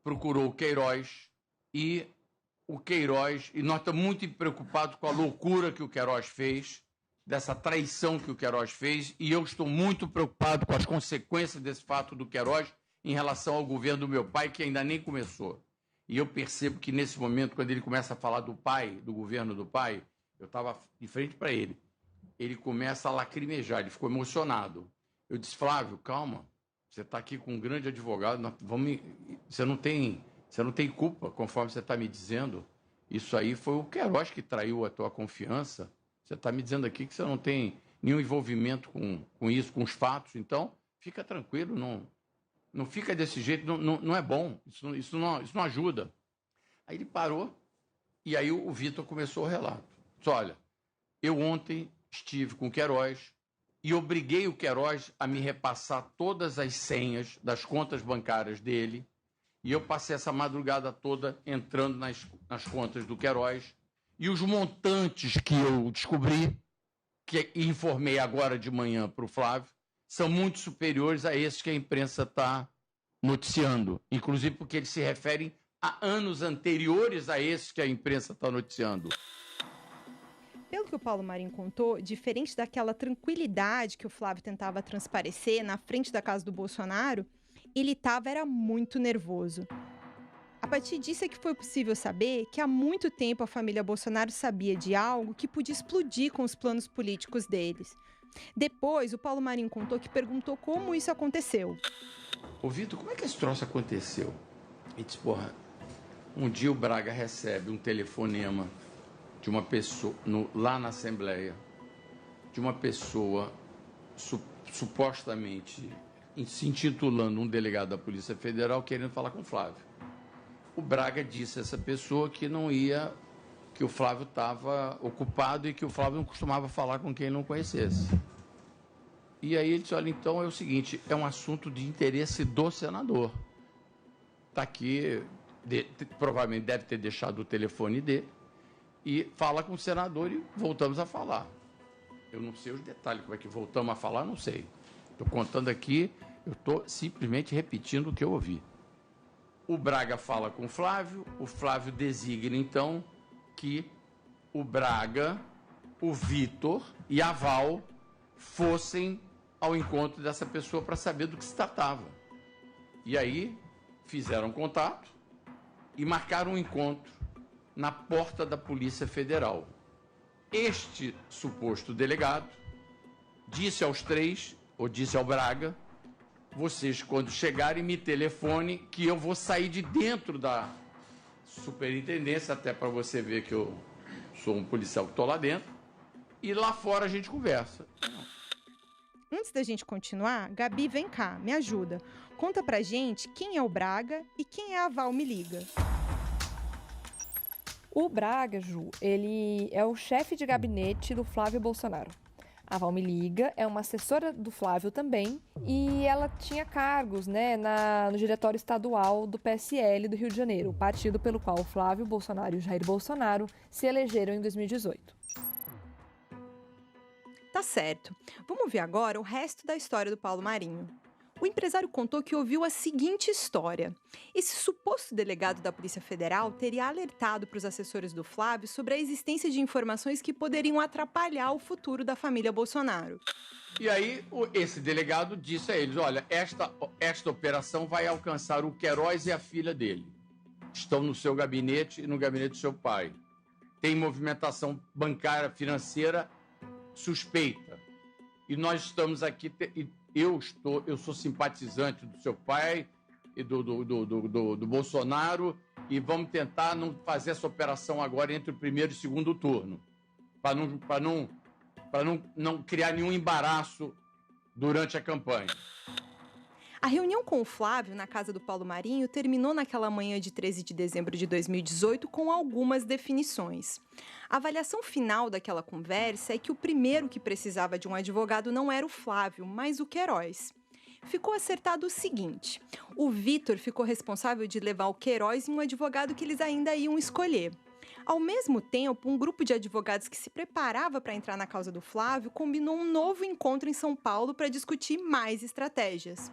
procurou o Queiroz e nós estamos muito preocupados com a loucura que o Queiroz fez, dessa traição que o Queiroz fez, e eu estou muito preocupado com as consequências desse fato do Queiroz em relação ao governo do meu pai, que ainda nem começou. E eu percebo que nesse momento, quando ele começa a falar do pai, do governo do pai, eu estava de frente para ele. Ele começa a lacrimejar, ele ficou emocionado. Eu disse: Flávio, calma, você está aqui com um grande advogado, você não tem culpa, conforme você está me dizendo. Isso aí foi o Queiroz que traiu a tua confiança. Você está me dizendo aqui que você não tem nenhum envolvimento com isso, com os fatos. Então, fica tranquilo, não fica desse jeito, não é bom, isso não ajuda. Aí ele parou e aí o Vitor começou o relato. Disse: olha, eu ontem estive com o Queiroz e obriguei o Queiroz a me repassar todas as senhas das contas bancárias dele, e eu passei essa madrugada toda entrando nas contas do Queiroz, e os montantes que eu descobri, que informei agora de manhã para o Flávio, são muito superiores a esses que a imprensa está noticiando, inclusive porque eles se referem a anos anteriores a esses que a imprensa está noticiando. Pelo que o Paulo Marinho contou, diferente daquela tranquilidade que o Flávio tentava transparecer na frente da casa do Bolsonaro, ele era muito nervoso. A partir disso é que foi possível saber que há muito tempo a família Bolsonaro sabia de algo que podia explodir com os planos políticos deles. Depois, o Paulo Marinho contou que perguntou como isso aconteceu. Ô Vitor, como é que esse troço aconteceu? Ele disse: porra, um dia o Braga recebe um telefonema de uma pessoa, lá na Assembleia, de uma pessoa supostamente se intitulando um delegado da Polícia Federal, querendo falar com o Flávio. O Braga disse a essa pessoa que não ia, que o Flávio estava ocupado e que o Flávio não costumava falar com quem não conhecesse. E aí ele disse: olha, então é o seguinte, é um assunto de interesse do senador. Está aqui, provavelmente deve ter deixado o telefone dele, e fala com o senador e voltamos a falar. Eu não sei os detalhes, como é que voltamos a falar, não sei. Estou contando aqui, eu estou simplesmente repetindo o que eu ouvi. O Braga fala com o Flávio designa, então, que o Braga, o Vitor e a Val fossem ao encontro dessa pessoa para saber do que se tratava. E aí fizeram contato e marcaram um encontro na porta da Polícia Federal. Este suposto delegado disse aos três, ou disse ao Braga: vocês, quando chegarem, me telefone que eu vou sair de dentro da superintendência, até para você ver que eu sou um policial que estou lá dentro, e lá fora a gente conversa. Antes da gente continuar, Gabi, vem cá, me ajuda. Conta pra gente quem é o Braga e quem é a Val Me Liga. O Braga, Ju, ele é o chefe de gabinete do Flávio Bolsonaro. A Val Me Liga é uma assessora do Flávio também, e ela tinha cargos, no diretório estadual do PSL do Rio de Janeiro, o partido pelo qual o Flávio Bolsonaro e o Jair Bolsonaro se elegeram em 2018. Tá certo. Vamos ver agora o resto da história do Paulo Marinho. O empresário contou que ouviu a seguinte história. Esse suposto delegado da Polícia Federal teria alertado para os assessores do Flávio sobre a existência de informações que poderiam atrapalhar o futuro da família Bolsonaro. E aí, esse delegado disse a eles, olha, esta operação vai alcançar o Queiroz e a filha dele. Estão no seu gabinete e no gabinete do seu pai. Tem movimentação bancária, financeira suspeita. E nós estamos aqui, eu sou simpatizante do seu pai e do Bolsonaro, e vamos tentar não fazer essa operação agora entre o primeiro e o segundo turno, para não criar nenhum embaraço durante a campanha. A reunião com o Flávio na casa do Paulo Marinho terminou naquela manhã de 13 de dezembro de 2018 com algumas definições. A avaliação final daquela conversa é que o primeiro que precisava de um advogado não era o Flávio, mas o Queiroz. Ficou acertado o seguinte: o Vitor ficou responsável de levar o Queiroz em um advogado que eles ainda iam escolher. Ao mesmo tempo, um grupo de advogados que se preparava para entrar na causa do Flávio combinou um novo encontro em São Paulo para discutir mais estratégias.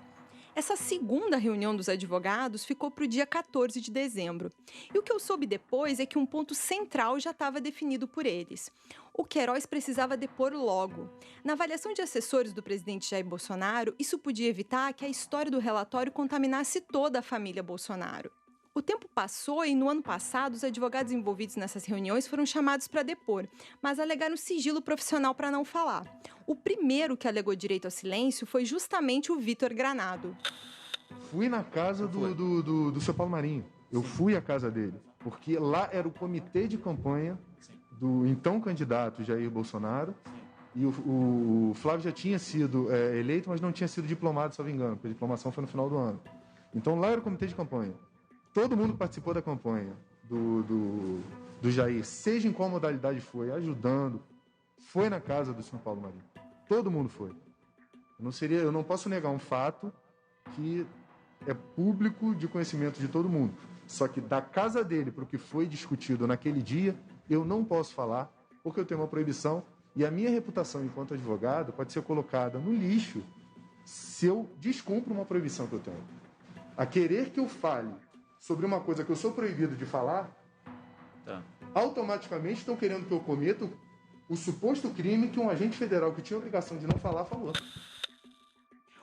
Essa segunda reunião dos advogados ficou para o dia 14 de dezembro. E o que eu soube depois é que um ponto central já estava definido por eles. O Queiroz precisava depor logo. Na avaliação de assessores do presidente Jair Bolsonaro, isso podia evitar que a história do relatório contaminasse toda a família Bolsonaro. O tempo passou e, no ano passado, os advogados envolvidos nessas reuniões foram chamados para depor, mas alegaram sigilo profissional para não falar. O primeiro que alegou direito ao silêncio foi justamente o Vitor Granado. Fui na casa do seu Paulo Marinho. Eu fui à casa dele, porque lá era o comitê de campanha do então candidato Jair Bolsonaro, e o Flávio já tinha sido eleito, mas não tinha sido diplomado, se não me engano, porque a diplomação foi no final do ano. Então lá era o comitê de campanha. Todo mundo participou da campanha do Jair, seja em qual modalidade foi, ajudando, foi na casa do senhor Paulo Marinho. Todo mundo foi. Eu não posso negar um fato que é público de conhecimento de todo mundo. Só que da casa dele para o que foi discutido naquele dia, eu não posso falar, porque eu tenho uma proibição e a minha reputação enquanto advogado pode ser colocada no lixo se eu descumpro uma proibição que eu tenho. A querer que eu fale sobre uma coisa que eu sou proibido de falar, automaticamente estão querendo que eu cometa o suposto crime que um agente federal que tinha a obrigação de não falar, falou.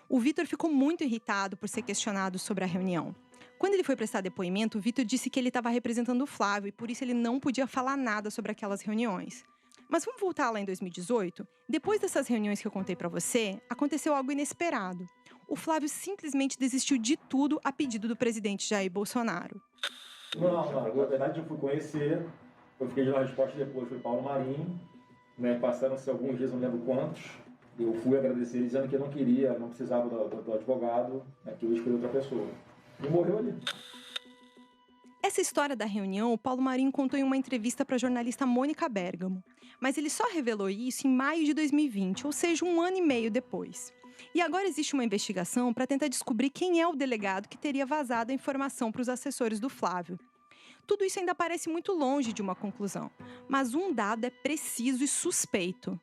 O Vitor ficou muito irritado por ser questionado sobre a reunião. Quando ele foi prestar depoimento, o Vitor disse que ele estava representando o Flávio e por isso ele não podia falar nada sobre aquelas reuniões. Mas vamos voltar lá em 2018? Depois dessas reuniões que eu contei para você, aconteceu algo inesperado. O Flávio simplesmente desistiu de tudo a pedido do presidente Jair Bolsonaro. Não. Na verdade, eu fui conhecer, eu fiquei dando a resposta depois, foi Paulo Marinho, né, passaram-se alguns dias, não lembro quantos, eu fui agradecer ele dizendo que eu não queria, não precisava do advogado, né, que eu escolhi outra pessoa. E morreu ali. Essa história da reunião, o Paulo Marinho contou em uma entrevista para a jornalista Mônica Bergamo. Mas ele só revelou isso em maio de 2020, ou seja, 1 ano e meio depois. E agora existe uma investigação para tentar descobrir quem é o delegado que teria vazado a informação para os assessores do Flávio. Tudo isso ainda parece muito longe de uma conclusão, mas um dado é preciso e suspeito.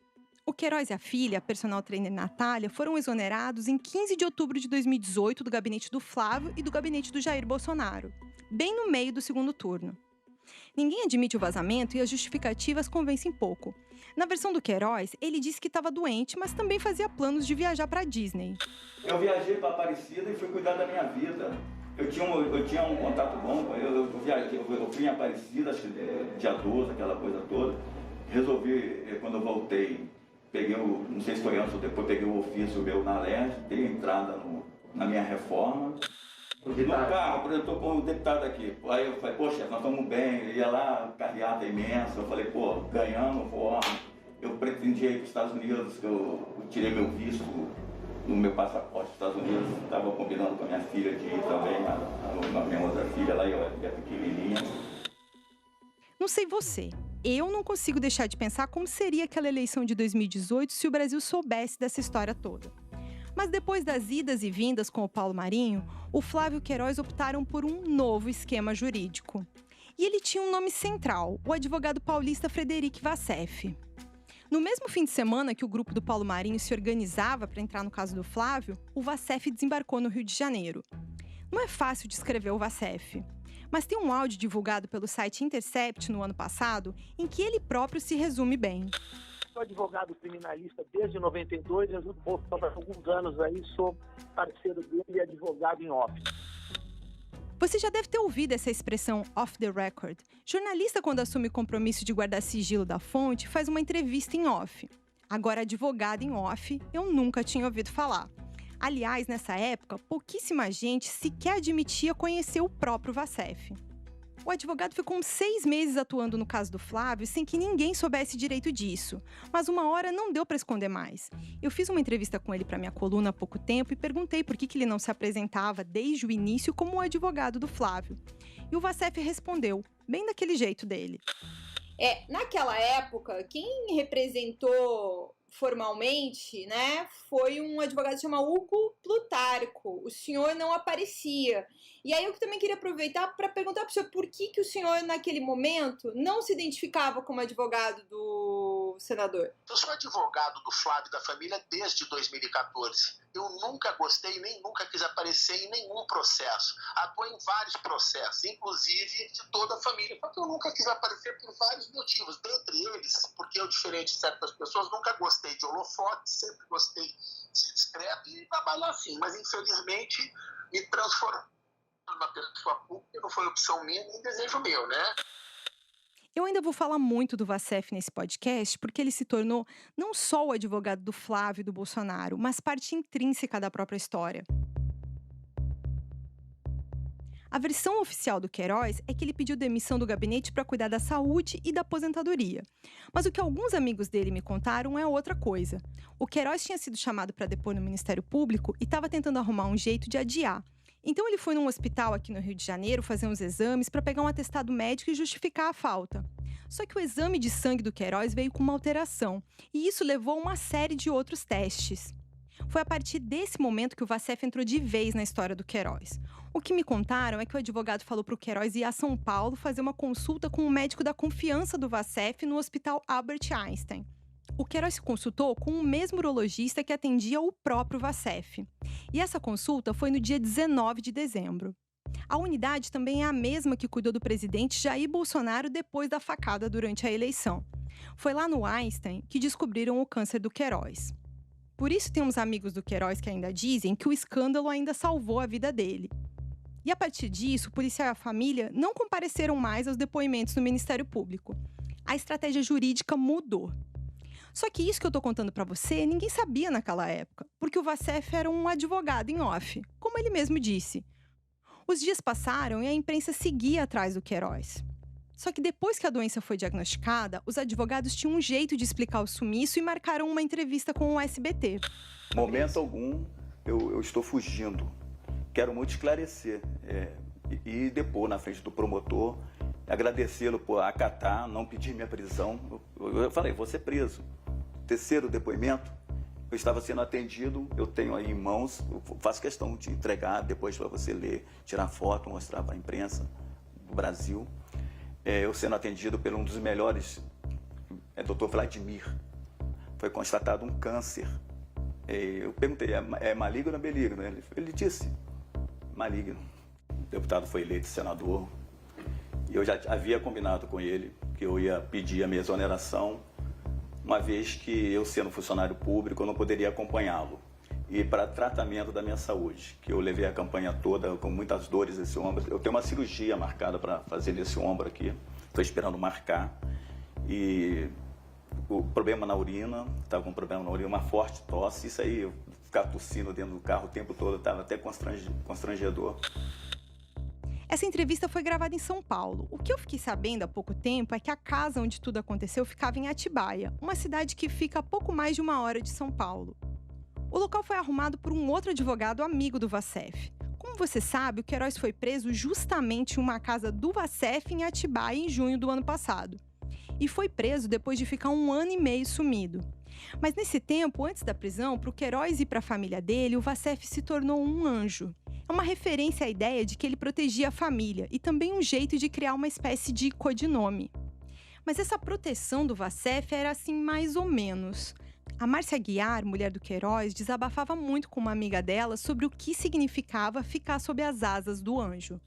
O Queiroz e a filha, a personal trainer Natália, foram exonerados em 15 de outubro de 2018 do gabinete do Flávio e do gabinete do Jair Bolsonaro, bem no meio do segundo turno. Ninguém admite o vazamento e as justificativas convencem pouco. Na versão do Queiroz, ele disse que estava doente, mas também fazia planos de viajar para a Disney. Eu viajei para Aparecida e fui cuidar da minha vida. Eu tinha um contato bom, eu fui em Aparecida, acho que dia 12, aquela coisa toda. Resolvi, quando eu voltei, peguei não sei se foi antes ou depois, peguei o ofício meu na LERJ, dei entrada na minha reforma. No carro, eu estou com o deputado aqui. Aí eu falei, poxa, nós estamos bem. Ele ia lá, carreata imensa. Eu falei, pô, ganhamos, eu pretendia ir para os Estados Unidos, que eu tirei meu visto no meu passaporte dos Estados Unidos. Estava combinando com a minha filha de ir também, a minha outra filha lá, eu era pequenininha. Não sei você, eu não consigo deixar de pensar como seria aquela eleição de 2018 se o Brasil soubesse dessa história toda. Mas depois das idas e vindas com o Paulo Marinho, o Flávio e o Queiroz optaram por um novo esquema jurídico. E ele tinha um nome central, o advogado paulista Frederic Vassef. No mesmo fim de semana que o grupo do Paulo Marinho se organizava para entrar no caso do Flávio, o Vacef desembarcou no Rio de Janeiro. Não é fácil descrever o Vacef, mas tem um áudio divulgado pelo site Intercept no ano passado em que ele próprio se resume bem. Sou advogado criminalista desde 92, eu há alguns anos aí sou parceiro dele e advogado em off. Você já deve ter ouvido essa expressão off the record. Jornalista, quando assume compromisso de guardar sigilo da fonte, faz uma entrevista em off. Agora, advogado em off, eu nunca tinha ouvido falar. Aliás, nessa época, pouquíssima gente sequer admitia conhecer o próprio Vacef. O advogado ficou uns 6 meses atuando no caso do Flávio sem que ninguém soubesse direito disso. Mas uma hora não deu para esconder mais. Eu fiz uma entrevista com ele para minha coluna há pouco tempo e perguntei por que ele não se apresentava desde o início como o advogado do Flávio. E o Vacef respondeu, bem daquele jeito dele. Naquela época, quem representou formalmente, né, foi um advogado chamado Hugo Plutarco. O senhor não aparecia. E aí eu também queria aproveitar para perguntar para o senhor por que o senhor, naquele momento, não se identificava como advogado do senador. Eu sou advogado do Flávio e da família desde 2014. Eu nunca gostei, nem nunca quis aparecer em nenhum processo. Atuei em vários processos, inclusive de toda a família. Porque eu nunca quis aparecer por vários motivos. Dentre eles, porque eu, diferente de certas pessoas, nunca gostei de holofote, sempre gostei de ser discreto e trabalhar assim. Mas, infelizmente, me transformei numa pessoa pública, não foi opção minha nem desejo meu, né? Eu ainda vou falar muito do Vacef nesse podcast, porque ele se tornou não só o advogado do Flávio e do Bolsonaro, mas parte intrínseca da própria história. A versão oficial do Queiroz é que ele pediu demissão do gabinete para cuidar da saúde e da aposentadoria. Mas o que alguns amigos dele me contaram é outra coisa. O Queiroz tinha sido chamado para depor no Ministério Público e estava tentando arrumar um jeito de adiar. Então ele foi num hospital aqui no Rio de Janeiro fazer uns exames para pegar um atestado médico e justificar a falta. Só que o exame de sangue do Queiroz veio com uma alteração, e isso levou a uma série de outros testes. Foi a partir desse momento que o Vacef entrou de vez na história do Queiroz. O que me contaram é que o advogado falou para o Queiroz ir a São Paulo fazer uma consulta com um médico da confiança do Vacef no Hospital Albert Einstein. O Queiroz se consultou com o mesmo urologista que atendia o próprio Vacef. E essa consulta foi no dia 19 de dezembro. A unidade também é a mesma que cuidou do presidente Jair Bolsonaro depois da facada durante a eleição. Foi lá no Einstein que descobriram o câncer do Queiroz. Por isso tem uns amigos do Queiroz que ainda dizem que o escândalo ainda salvou a vida dele. E a partir disso, o policial e a família não compareceram mais aos depoimentos no Ministério Público. A estratégia jurídica mudou. Só que isso que eu tô contando pra você, ninguém sabia naquela época, porque o Vacef era um advogado em off, como ele mesmo disse. Os dias passaram e a imprensa seguia atrás do Queiroz. Só que depois que a doença foi diagnosticada, os advogados tinham um jeito de explicar o sumiço e marcaram uma entrevista com o SBT. Momento algum, eu estou fugindo. Quero muito esclarecer e depor na frente do promotor, agradecê-lo por acatar, não pedir minha prisão. Eu falei, vou ser preso. Terceiro depoimento, eu estava sendo atendido, eu tenho aí em mãos, eu faço questão de entregar depois para você ler, tirar foto, mostrar para a imprensa do Brasil. Eu sendo atendido por um dos melhores, Dr. Vladimir. Foi constatado um câncer. Eu perguntei, é maligno ou benigno? Ele disse, maligno. O deputado foi eleito senador. E eu já havia combinado com ele que eu ia pedir a minha exoneração, uma vez que eu, sendo funcionário público, eu não poderia acompanhá-lo. E para tratamento da minha saúde, que eu levei a campanha toda com muitas dores nesse ombro. Eu tenho uma cirurgia marcada para fazer nesse ombro aqui, estou esperando marcar. E o problema na urina, estava com um problema na urina, uma forte tosse, isso aí, eu ficar tossindo dentro do carro o tempo todo, estava até constrangedor. Essa entrevista foi gravada em São Paulo. O que eu fiquei sabendo há pouco tempo é que a casa onde tudo aconteceu ficava em Atibaia, uma cidade que fica a pouco mais de 1 hora de São Paulo. O local foi arrumado por um outro advogado amigo do Vacef. Como você sabe, o Queiroz foi preso justamente em uma casa do Vacef em Atibaia em junho do ano passado. E foi preso depois de ficar 1 ano e meio sumido. Mas nesse tempo, antes da prisão, para o Queiroz e para a família dele, o Vacef se tornou um anjo. É uma referência à ideia de que ele protegia a família e também um jeito de criar uma espécie de codinome. Mas essa proteção do Vacef era assim mais ou menos. A Márcia Aguiar, mulher do Queiroz, desabafava muito com uma amiga dela sobre o que significava ficar sob as asas do anjo.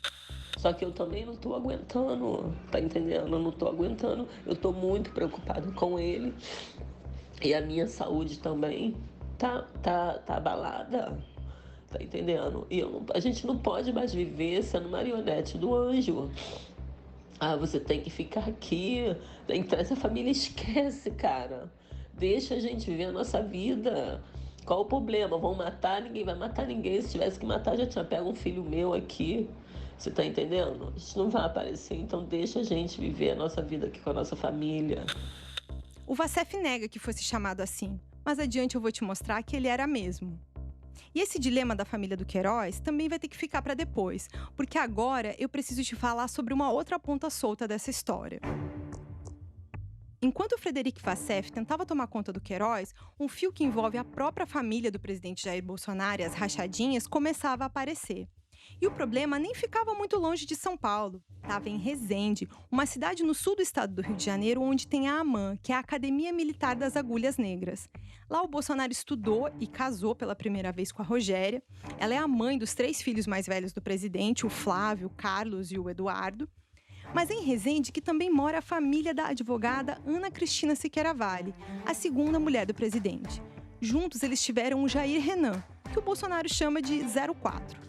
Só que eu também não tô aguentando, tá entendendo? Eu não tô aguentando, eu tô muito preocupada com ele. E a minha saúde também tá abalada, tá entendendo? E a gente não pode mais viver sendo marionete do anjo. Ah, você tem que ficar aqui. Então essa família esquece, cara. Deixa a gente viver a nossa vida. Qual o problema? Vão matar? Ninguém vai matar ninguém. Se tivesse que matar, já tinha pego um filho meu aqui. Você tá entendendo? A gente não vai aparecer, então deixa a gente viver a nossa vida aqui com a nossa família. O Vacef nega que fosse chamado assim, mas adiante eu vou te mostrar que ele era mesmo. E esse dilema da família do Queiroz também vai ter que ficar para depois, porque agora eu preciso te falar sobre uma outra ponta solta dessa história. Enquanto o Frederic Vacef tentava tomar conta do Queiroz, um fio que envolve a própria família do presidente Jair Bolsonaro e as rachadinhas começava a aparecer. E o problema nem ficava muito longe de São Paulo. Estava em Resende, uma cidade no sul do estado do Rio de Janeiro, onde tem a AMAN, que é a Academia Militar das Agulhas Negras. Lá o Bolsonaro estudou e casou pela primeira vez com a Rogéria. Ela é a mãe dos 3 filhos mais velhos do presidente, o Flávio, o Carlos e o Eduardo. Mas é em Resende que também mora a família da advogada Ana Cristina Siqueira Vale, a segunda mulher do presidente. Juntos eles tiveram o Jair Renan, que o Bolsonaro chama de 04.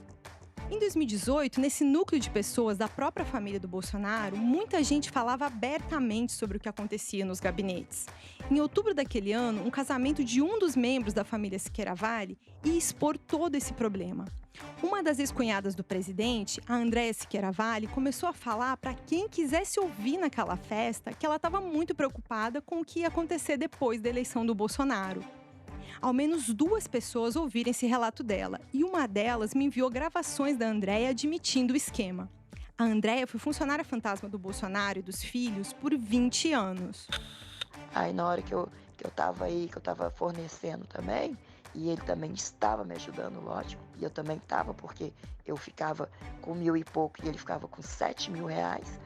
Em 2018, nesse núcleo de pessoas da própria família do Bolsonaro, muita gente falava abertamente sobre o que acontecia nos gabinetes. Em outubro daquele ano, um casamento de um dos membros da família Siqueira Vale ia expor todo esse problema. Uma das ex-cunhadas do presidente, a Andréia Siqueira Vale, começou a falar para quem quisesse ouvir naquela festa que ela estava muito preocupada com o que ia acontecer depois da eleição do Bolsonaro. Ao menos 2 pessoas ouviram esse relato dela, e uma delas me enviou gravações da Andréia admitindo o esquema. A Andréia foi funcionária fantasma do Bolsonaro e dos filhos por 20 anos. Aí na hora que eu tava aí, que eu tava fornecendo também, e ele também estava me ajudando, lógico, e eu também tava, porque eu ficava com 1.000 e pouco e ele ficava com 7.000 reais.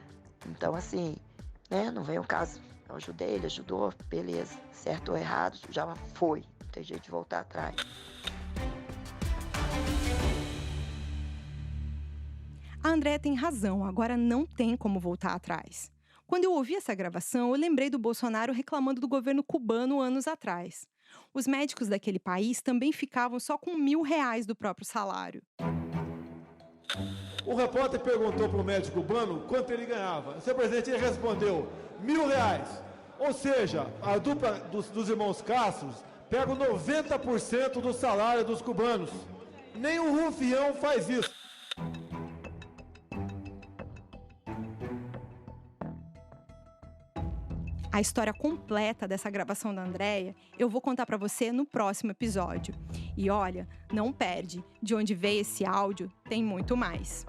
Então assim, né, não vem o caso, eu ajudei, ele ajudou, beleza, certo ou errado, já foi. Tem jeito de voltar atrás. A Andréia tem razão, agora não tem como voltar atrás. Quando eu ouvi essa gravação, eu lembrei do Bolsonaro reclamando do governo cubano anos atrás. Os médicos daquele país também ficavam só com 1.000 reais do próprio salário. O repórter perguntou para o médico cubano quanto ele ganhava. Seu presidente, ele respondeu 1.000 reais. Ou seja, a dupla dos irmãos Castros pega 90% do salário dos cubanos. Nem o rufião faz isso. A história completa dessa gravação da Andréia eu vou contar para você no próximo episódio. E olha, não perde, de onde veio esse áudio tem muito mais.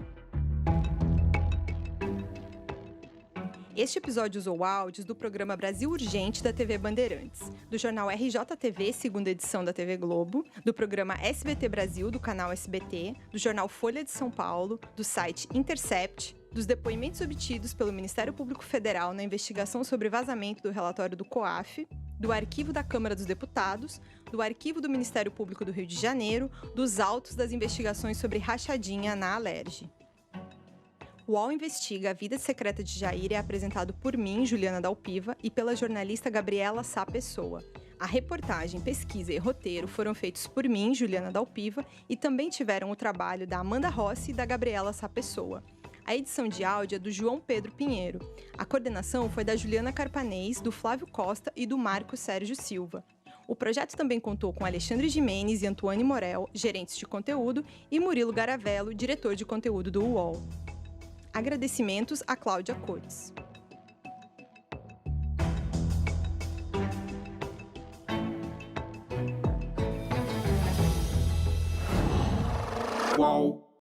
Este episódio usou áudios do programa Brasil Urgente da TV Bandeirantes, do jornal RJTV, segunda edição da TV Globo, do programa SBT Brasil, do canal SBT, do jornal Folha de São Paulo, do site Intercept, dos depoimentos obtidos pelo Ministério Público Federal na investigação sobre vazamento do relatório do COAF, do arquivo da Câmara dos Deputados, do arquivo do Ministério Público do Rio de Janeiro, dos autos das investigações sobre rachadinha na Alerj. O UOL Investiga a Vida Secreta de Jair é apresentado por mim, Juliana Dalpiva, e pela jornalista Gabriela Sá Pessoa. A reportagem, pesquisa e roteiro foram feitos por mim, Juliana Dalpiva, e também tiveram o trabalho da Amanda Rossi e da Gabriela Sá Pessoa. A edição de áudio é do João Pedro Pinheiro. A coordenação foi da Juliana Carpanês, do Flávio Costa e do Marco Sérgio Silva. O projeto também contou com Alexandre Gimenez e Antoine Morel, gerentes de conteúdo, e Murilo Garavello, diretor de conteúdo do UOL. Agradecimentos a Cláudia Cotes. UOL.